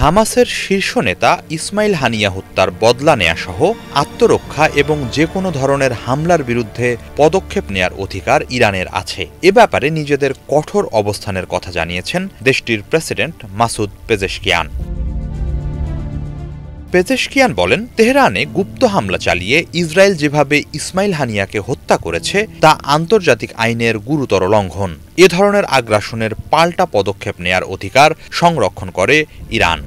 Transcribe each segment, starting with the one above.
হামাসের শীর্ষ নেতা ইসমাইল হানিয়া হত্যার বদলা নেয়া সহ আত্মরক্ষা এবং যে কোনো ধরনের হামলার বিরুদ্ধে পদক্ষেপ নেয়ার অধিকার ইরানের আছে। এ ব্যাপারে নিজেদের কঠোর অবস্থানের কথা জানিয়েছেন দেশটির প্রেসিডেন্ট মাসুদ পেজেশকিয়ান। পেজেশকিয়ান বলেন, তেহরানে গুপ্ত হামলা চালিয়ে ইসরায়েল যেভাবে ইসমাইল হানিয়াকে হত্যা করেছে তা আন্তর্জাতিক আইনের গুরুতর লঙ্ঘন। এ ধরনের আগ্রাসনের পাল্টা পদক্ষেপ নেয়ার অধিকার সংরক্ষণ করে ইরান।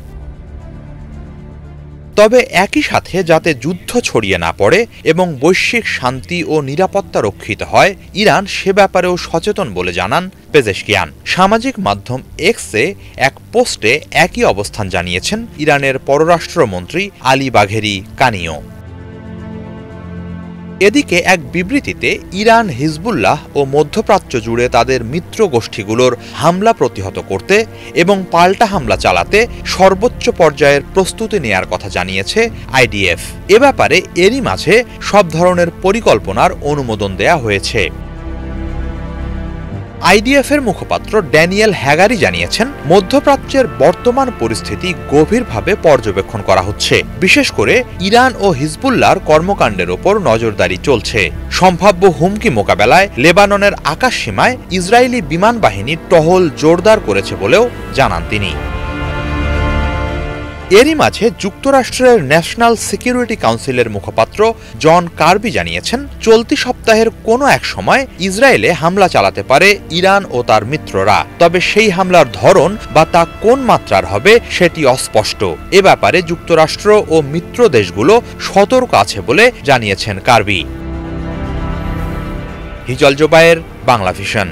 তবে একই সাথে যাতে যুদ্ধ ছড়িয়ে না পড়ে এবং বৈশ্বিক শান্তি ও নিরাপত্তা রক্ষিত হয়, ইরান সে ব্যাপারেও সচেতন বলে জানান পেজেশকিয়ান। সামাজিক মাধ্যম এক্সে এক পোস্টে একই অবস্থান জানিয়েছেন ইরানের পররাষ্ট্রমন্ত্রী আলী বাঘেরি কানিও। এদিকে এক বিবৃতিতে ইরান হিজবুল্লাহ ও মধ্যপ্রাচ্য জুড়ে তাদের মিত্র গোষ্ঠীগুলোর হামলা প্রতিহত করতে এবং পাল্টা হামলা চালাতে সর্বোচ্চ পর্যায়ের প্রস্তুতি নেয়ার কথা জানিয়েছে আইডিএফ। এ ব্যাপারে এরই মাঝে সব ধরনের পরিকল্পনার অনুমোদন দেয়া হয়েছে। আইডিএফের মুখপাত্র ড্যানিয়েল হ্যাগারি জানিয়েছেন, মধ্যপ্রাচ্যের বর্তমান পরিস্থিতি গভীরভাবে পর্যবেক্ষণ করা হচ্ছে। বিশেষ করে ইরান ও হিজবুল্লাহর কর্মকাণ্ডের ওপর নজরদারি চলছে। সম্ভাব্য হুমকি মোকাবেলায় লেবাননের আকাশসীমায় ইসরায়েলি বিমান বাহিনী টহল জোরদার করেছে বলেও জানান তিনি। এরই মাঝে যুক্তরাষ্ট্রের ন্যাশনাল সিকিউরিটি কাউন্সিলের মুখপাত্র জন কার্বি জানিয়েছেন, চলতি সপ্তাহের কোনো এক সময় ইসরায়েলে হামলা চালাতে পারে ইরান ও তার মিত্ররা। তবে সেই হামলার ধরন বা তা কোন মাত্রার হবে সেটি অস্পষ্ট। এ ব্যাপারে যুক্তরাষ্ট্র ও মিত্র দেশগুলো সতর্ক আছে বলে জানিয়েছেন কার্বি। হিজল জোবায়ের, বাংলা ভিশন।